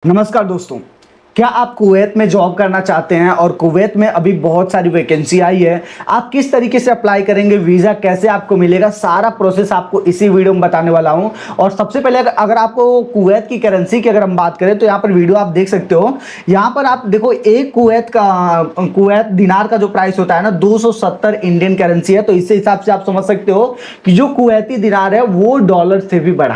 नमस्कार दोस्तों, क्या आप कुवैत में जॉब करना चाहते हैं और कुवैत में अभी बहुत सारी वैकेंसी आई है। आप किस तरीके से अप्लाई करेंगे, वीज़ा कैसे आपको मिलेगा, सारा प्रोसेस आपको इसी वीडियो में बताने वाला हूं। और सबसे पहले अगर आपको कुवैत की करेंसी की अगर हम बात करें तो यहाँ पर वीडियो आप देख सकते हो। यहाँ पर आप देखो, एक कुवैत दिनार का जो प्राइस होता है ना 270 इंडियन करेंसी है। तो इस हिसाब से आप समझ सकते हो कि जो कुवैती दिनार है वो डॉलर से भी बड़ा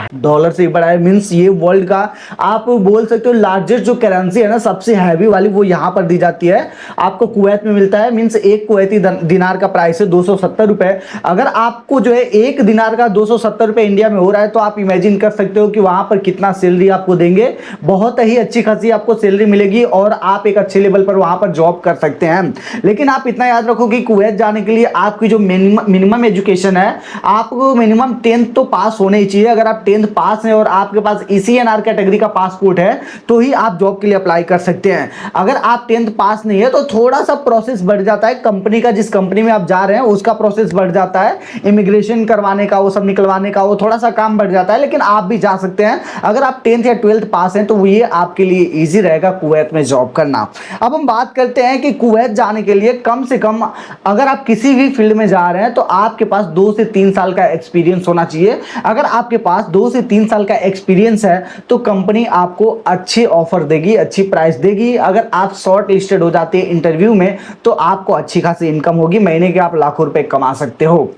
है, मीन्स ये वर्ल्ड का आप बोल सकते हो लार्जेस्ट जो करेंसी है ना, सबसे हैवी वाली, वो यहां पर दी जाती है। आपको कुवैत में मिलता है। मींस एक कुवैती दिनार का प्राइस है 270 रुपए। अगर आपको जो है एक दिनार का 270 रुपए इंडिया में हो रहा है तो आप इमेजिन कर सकते हो कि वहां पर कितना सैलरी आपको देंगे। बहुत ही अच्छी खासी आपको सैलरी मिलेगी और आप एक अच्छे लेवल पर वहां पर जॉब कर सकते हैं। लेकिन आप इतना याद रखो कि कुवैत जाने के लिए आपकी जो मिनिमम एजुकेशन है, आपको मिनिमम 10th तो पास होने ही चाहिए। अगर आप 10th पास हैं और आपके पास ECNR कैटेगरी का पासपोर्ट है तो ही आप जॉब के लिए अप्लाई कर सकते हैं। अगर आप 10th पास नहीं है तो थोड़ा सा प्रोसेस बढ़ जाता है कंपनी का, जिस कंपनी में आप जा रहे हैं उसका प्रोसेस बढ़ जाता है, इमिग्रेशन करवाने का, वो सब निकलवाने का, वो थोड़ा सा काम बढ़ जाता है। लेकिन आप भी जा सकते हैं अगर आप 10th या 12th पास हैं, तो ये आपके लिए इजी रहेगा कुवैत में जॉब करना। अब हम बात करते हैं कि कुवैत जाने के लिए कम से कम अगर आप किसी भी फील्ड में जा रहे हैं तो आपके पास 2 से 3 साल का एक्सपीरियंस होना चाहिए। अगर आपके पास 2 से 3 साल का एक्सपीरियंस है तो कंपनी आपको अच्छी ऑफर देगी, अच्छी प्राइस देगी। अगर आप शॉर्ट लिस्टेड हो जाते हैं इंटरव्यू में तो आपको अच्छी खासी इनकम होगी, महीने के आप लाखों रुपए कमा सकते हो।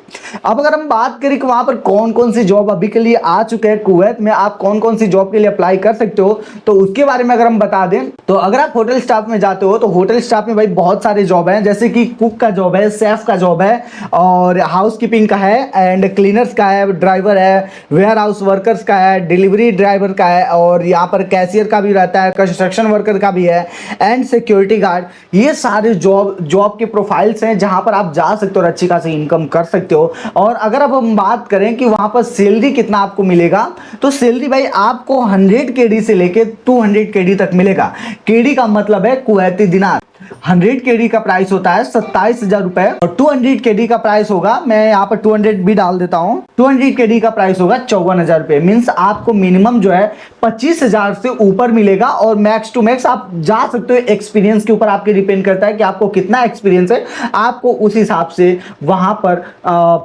अब अगर हम बात करें कि वहां पर कौन कौन सी जॉब अभी के लिए आ चुके हैं, कुवैत में आप कौन कौन सी जॉब के लिए अप्लाई कर सकते हो, तो उसके बारे में अगर हम बता दें तो अगर आप होटल स्टाफ में जाते हो तो होटल स्टाफ में भाई बहुत सारे जॉब हैं, जैसे कि कुक का जॉब है, शेफ का जॉब है, और हाउस कीपिंग का है, एंड क्लीनर्स का है, ड्राइवर है, वेयर हाउस वर्कर्स का है, डिलीवरी ड्राइवर का है, और यहाँ पर कैशियर का भी रहता है, कंस्ट्रक्शन वर्कर का भी है, एंड सिक्योरिटी गार्ड। ये सारे जॉब के प्रोफाइल्स हैं जहां पर आप जा सकते हो और अच्छी खासी इनकम कर सकते हो। और अगर अब हम बात करें कि वहां पर सैलरी कितना आपको मिलेगा, तो सैलरी भाई आपको 100 KD से लेके 200 KD तक मिलेगा। KD का मतलब है कुवैती दिनार। 100 KD का प्राइस होता है 27,000 रुपए और 200 KD का प्राइस होगा, मैं यहाँ पर 200 भी डाल देता हूँ, 200 KD का प्राइस होगा 54,000 रुपए। मीन्स आपको मिनिमम जो है 25,000 से ऊपर मिलेगा और मैक्स टू मैक्स आप जा सकते हो। एक्सपीरियंस के ऊपर आपके डिपेंड करता है कि आपको कितना एक्सपीरियंस है, आपको उस हिसाब से वहां पर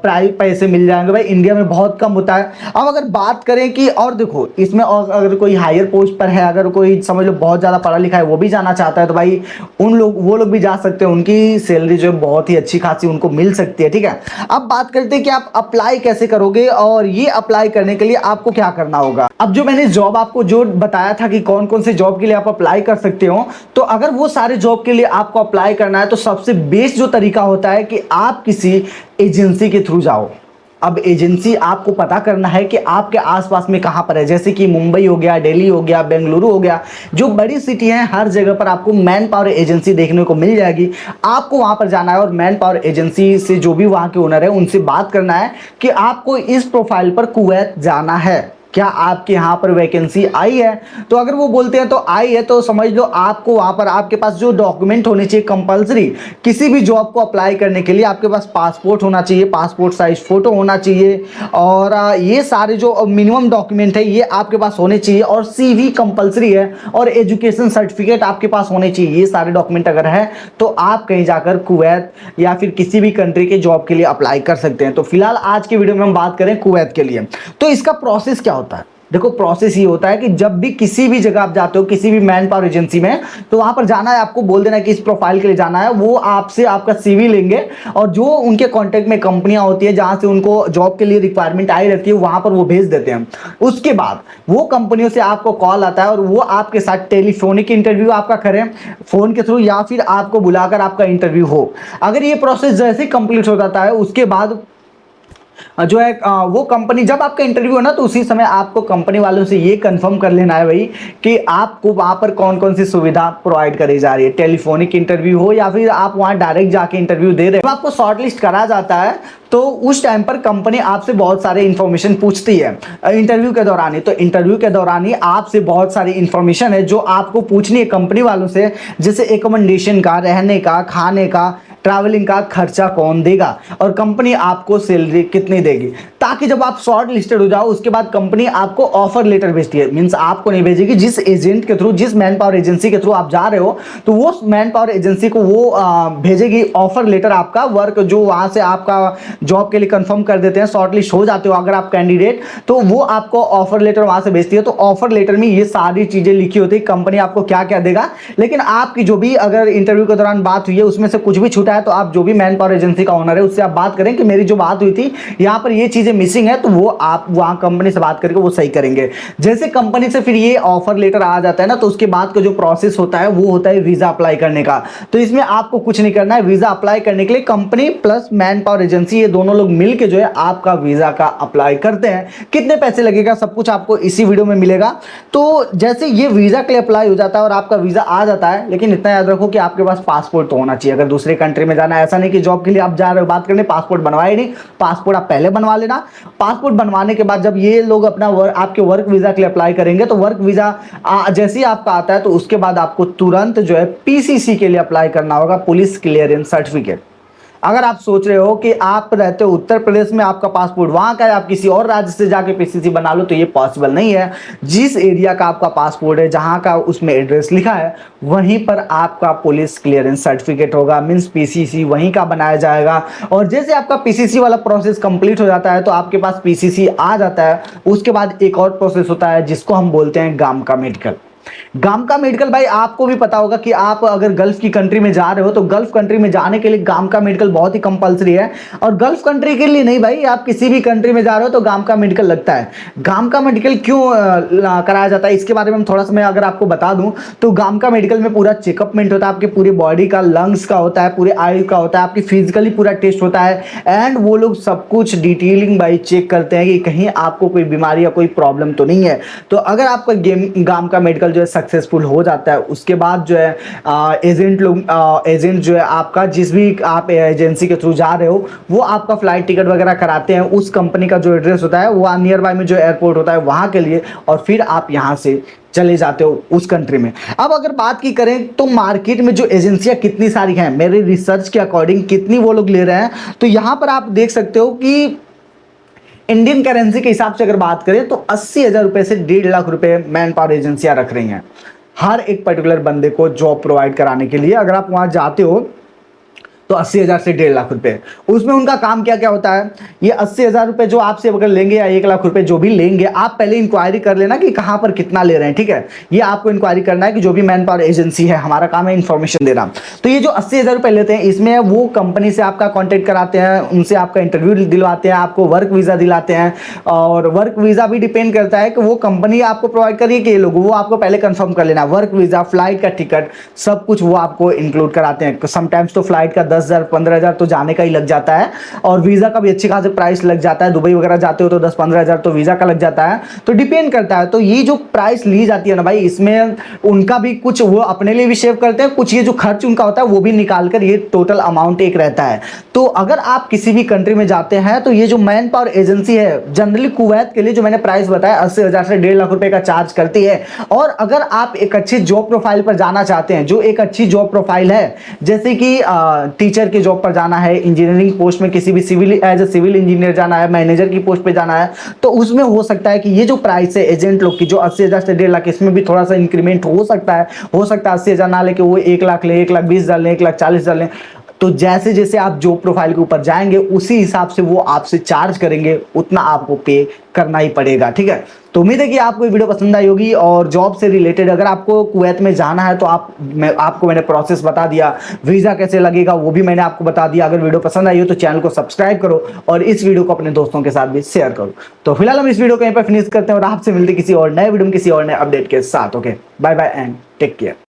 प्राइस पैसे मिल जाएंगे। भाई इंडिया में बहुत कम होता है। अब अगर बात करें कि और देखो इसमें, और अगर कोई हायर पोस्ट पर है, अगर कोई समझ लो बहुत ज्यादा पढ़ा लिखा है वो भी जाना चाहता है, तो भाई वो लोग भी जा सकते हैं। उनकी सैलरी जो है बहुत ही अच्छी खासी उनको मिल सकती है। ठीक है, अब बात करते हैं कि आप अप्लाई कैसे करोगे और ये अप्लाई करने के लिए आपको क्या करना होगा। अब जो मैंने जॉब आपको जो बताया था कि कौन कौन से जॉब के लिए आप अप्लाई कर सकते हो, तो अगर वो सारे जॉब के लिए आपको अप्लाई करना है तो सबसे बेस्ट जो तरीका होता है कि आप किसी एजेंसी के थ्रू जाओ। अब एजेंसी आपको पता करना है कि आपके आसपास में कहां पर है, जैसे कि मुंबई हो गया, दिल्ली हो गया, बेंगलुरु हो गया, जो बड़ी सिटी है हर जगह पर आपको मैन पावर एजेंसी देखने को मिल जाएगी। आपको वहां पर जाना है और मैन पावर एजेंसी से जो भी वहां के ओनर है उनसे बात करना है कि आपको इस प्रोफाइल पर कुवैत जाना है, क्या आपके यहाँ पर वैकेंसी आई है। तो अगर वो बोलते हैं तो आई है, तो समझ लो आपको वहां पर आपके पास जो डॉक्यूमेंट होने चाहिए कंपलसरी, किसी भी जॉब को अप्लाई करने के लिए आपके पास पासपोर्ट होना चाहिए, पासपोर्ट साइज फोटो होना चाहिए, और ये सारे जो मिनिमम डॉक्यूमेंट है ये आपके पास होने चाहिए, और CV कंपलसरी है, और एजुकेशन सर्टिफिकेट आपके पास होने चाहिए। ये सारे डॉक्यूमेंट अगर है तो आप कहीं जाकर कुवैत या फिर किसी भी कंट्री के जॉब के लिए अप्लाई कर सकते हैं। तो फिलहाल आज के वीडियो में हम बात करें कुवैत के लिए। तो इसका प्रोसेस क्या होता है, देखो प्रोसेस ये होता है कि जब भी किसी भी जगह आप जाते हो, किसी भी मैन पावर एजेंसी में, तो वहां पर जाना है, आपको बोल देना है कि इस प्रोफाइल के लिए जाना है। वो आपसे आपका CV लेंगे और जो उनके कांटेक्ट में कंपनियां होती है जहां से उनको जॉब के लिए रिक्वायरमेंट आई रहती है वहां पर वो भेज देते हैं। उसके बाद वो कंपनियों से आपको कॉल आता है और वो आपके साथ टेलीफोनिक इंटरव्यू आपका करें फोन के थ्रू, या फिर आपको बुलाकर आपका इंटरव्यू हो। अगर ये प्रोसेस जैसे कंप्लीट हो जाता है उसके बाद जो है वो कंपनी, जब आपका इंटरव्यू है ना तो उसी समय आपको कंपनी वालों से ये कंफर्म कर लेना है भाई कि आपको वहां पर कौन कौन सी सुविधा प्रोवाइड करी जा रही है, टेलीफोनिक इंटरव्यू हो या फिर आप वहां डायरेक्ट जाके इंटरव्यू दे रहे हो। जब आपको शॉर्टलिस्ट करा जाता है तो उस टाइम पर कंपनी आपसे बहुत सारे इंफॉर्मेशन पूछती है इंटरव्यू के दौरान ही। तो इंटरव्यू के दौरान ही आपसे बहुत सारी इंफॉर्मेशन है जो आपको पूछनी है कंपनी वालों से, जैसे एकोमोडेशन का, रहने का, खाने का, ट्रैवलिंग का खर्चा कौन देगा, और कंपनी आपको सैलरी कितना कितनी देगी, ताकि जब आप शॉर्ट लिस्टेड हो जाओ उसके बाद कंपनी आपको ऑफर लेटर भेजती है। मींस आपको नहीं भेजेगी, जिस एजेंट के थ्रू, जिस मैन पावर एजेंसी के थ्रू आप जा रहे हो, तो वो मैन पावर एजेंसी को वो भेजेगी ऑफर लेटर, आपका वर्क जो वहां से आपका जॉब के लिए कंफर्म कर देते हैं, शॉर्ट लिस्ट हो जाते हो अगर आप कैंडिडेट, तो वो आपको ऑफर लेटर वहां से भेजती है। तो ऑफर लेटर में ये सारी चीजें लिखी होती है, कंपनी आपको क्या क्या देगा। लेकिन आपकी जो भी अगर इंटरव्यू के दौरान बात हुई है उसमें से कुछ भी छूटा है, तो आप जो भी मैन पावर एजेंसी का ओनर है उससे आप बात करें कि मेरी जो बात हुई थी यहाँ पर ये चीजें मिसिंग है, तो वो आप वहां कंपनी से बात करके वो सही करेंगे। जैसे कंपनी से फिर ये ऑफर लेटर आ जाता है ना, तो उसके बाद का जो प्रोसेस होता है वो होता है वीजा अप्लाई करने का। तो इसमें आपको कुछ नहीं करना है, वीजा अप्लाई करने के लिए company plus man power agency ये दोनों लोग मिलकर जो है आपका वीजा का अप्लाई करते हैं। कितने पैसे लगेगा सब कुछ आपको इसी वीडियो में मिलेगा। तो जैसे ये वीजा के लिए अप्लाई हो जाता है और आपका वीजा आ जाता है, लेकिन इतना याद रखो कि आपके पास पासपोर्ट तो होना चाहिए अगर दूसरे कंट्री में जाना है। ऐसा नहीं कि जॉब के लिए आप जा रहे हो बात करने पासपोर्ट बनवाए नहीं, पासपोर्ट आप पहले बनवा लेना। पासपोर्ट बनवाने के बाद जब ये लोग अपना आपके वर्क वीजा के लिए अप्लाई करेंगे, तो वर्क वीजा जैसे ही आपका आता है तो उसके बाद आपको तुरंत जो है पीसीसी के लिए अप्लाई करना होगा, पुलिस क्लियरेंस सर्टिफिकेट। अगर आप सोच रहे हो कि आप रहते हो उत्तर प्रदेश में, आपका पासपोर्ट वहां का है, आप किसी और राज्य से जाके पीसीसी बना लो, तो ये पॉसिबल नहीं है। जिस एरिया का आपका पासपोर्ट है, जहां का उसमें एड्रेस लिखा है, वहीं पर आपका पुलिस क्लियरेंस सर्टिफिकेट होगा, मींस पीसीसी वहीं का बनाया जाएगा। और जैसे आपका पीसीसी वाला प्रोसेस कंप्लीट हो जाता है तो आपके पास पीसीसी आ जाता है। उसके बाद एक और प्रोसेस होता है जिसको हम बोलते हैं गाम का मेडिकल। गाम का मेडिकल भाई आपको भी पता होगा कि आप अगर गल्फ की कंट्री में जा रहे हो तो गल्फ कंट्री में जाने के लिए गाम का मेडिकल बहुत ही कंपलसरी है। और गल्फ कंट्री के लिए नहीं भाई, आप किसी भी कंट्री में जा रहे हो तो गाम का मेडिकल लगता है। गाम का मेडिकल क्यों कराया जाता है इसके बारे में थोड़ा सा मैं अगर आपको बता दूं, तो गाम का मेडिकल में पूरा चेकअपमेंट होता है, आपके पूरी बॉडी का, लंग्स का होता है, पूरे आई का होता है, आपकी फिजिकली पूरा टेस्ट होता है। एंड वो लोग सब कुछ डिटेलिंग भाई चेक करते हैं कि कहीं आपको कोई बीमारी या कोई प्रॉब्लम तो नहीं है। तो अगर आपका गाम का मेडिकल जो है सक्सेसफुल हो जाता है, उसके बाद जो है एजेंट जो है आपका, जिस भी आप एजेंसी के थ्रू जा रहे हो, वो आपका फ्लाइट टिकट वगैरह कराते हैं उस कंपनी का जो एड्रेस होता है वो नियर बाय में जो एयरपोर्ट होता है वहां के लिए, और फिर आप यहां से चले जाते हो उस कंट्री में। अब अगर बात की करें तो मार्केट में जो एजेंसियां कितनी सारी हैं, मेरे रिसर्च के अकॉर्डिंग कितनी वो लोग ले रहे हैं, तो यहां पर आप देख सकते हो कि इंडियन करेंसी के हिसाब से अगर बात करें तो 80,000 रुपए से 1.5 लाख रुपए मैन पावर एजेंसियां रख रही हैं हर एक पर्टिकुलर बंदे को जॉब प्रोवाइड कराने के लिए। अगर आप वहां जाते हो तो 80,000 से 1.5 लाख रुपए। उसमें उनका काम क्या क्या होता है, ये 80,000 रुपए जो आपसे अगर लेंगे या 1 लाख रुपए जो भी लेंगे, आप पहले इंक्वायरी कर लेना कि कहां पर कितना ले रहे हैं, ठीक है। ये आपको इंक्वायरी करना है कि जो भी मैन पावर एजेंसी है, हमारा काम है इन्फॉर्मेशन देना। तो ये जो 80,000 रुपए लेते हैं, इसमें वो कंपनी से आपका कॉन्टेक्ट कराते हैं, उनसे आपका इंटरव्यू दिलवाते हैं, आपको वर्क वीजा दिलाते हैं। और वर्क वीजा भी डिपेंड करता है कि वो कंपनी आपको प्रोवाइड करिए कि ये लोग, वो आपको पहले कंफर्म कर लेना। वर्क वीजा, फ्लाइट का टिकट, सब कुछ वो आपको इंक्लूड कराते हैं। समटाइम्स तो फ्लाइट का 10,000 15,000 तो जाने का ही लग जाता है, और वीजा का भी अच्छी खासी प्राइस लग जाता है। दुबई वगैरह जाते हो तो 10-15,000 तो वीजा का लग जाता है, तो डिपेंड करता है। तो ये जो प्राइस ली जाती है ना भाई, इसमें उनका भी कुछ वो अपने लिए भी सेव करते हैं, कुछ ये जो खर्च उनका होता है वो भी निकाल कर ये टोटल अमाउंट एक रहता है। तो अगर आप किसी भी कंट्री में जाते हैं तो ये जो मैन पावर एजेंसी है, जनरली कुवैत के लिए जो मैंने प्राइस बताया 80,000 से 1.5 लाख रुपए का चार्ज करती है। और अगर आप एक अच्छी जॉब प्रोफाइल पर जाना चाहते हैं, जो एक अच्छी जॉब प्रोफाइल है, जैसे कि टीचर के जॉब पर जाना है, इंजीनियरिंग पोस्ट में किसी भी civil as a civil engineer जाना है, मैनेजर की पोस्ट पे जाना है, तो उसमें हो सकता है कि ये जो प्राइस है एजेंट लोग की जो 80,000 से 1.5 लाख, इसमें भी थोड़ा सा इंक्रीमेंट हो सकता है। 80,000 ना लेके वो 1 लाख ले, 1,20,000 ले, 1,40,000 ले। तो जैसे जैसे आप जॉब प्रोफाइल के ऊपर जाएंगे उसी हिसाब से वो आपसे चार्ज करेंगे, उतना आपको पे करना ही पड़ेगा, ठीक है। तो उम्मीद है कि आपको ये वीडियो पसंद आई होगी। और जॉब से रिलेटेड अगर आपको कुवैत में जाना है तो आपको मैंने प्रोसेस बता दिया, वीजा कैसे लगेगा वो भी मैंने आपको बता दिया। अगर वीडियो पसंद आई हो तो चैनल को सब्सक्राइब करो और इस वीडियो को अपने दोस्तों के साथ भी शेयर करो। तो फिलहाल हम इस वीडियो को यहीं पर फिनिश करते हैं और आपसे मिलते किसी और नए वीडियो में किसी और नए अपडेट के साथ। Okay, bye bye and take care.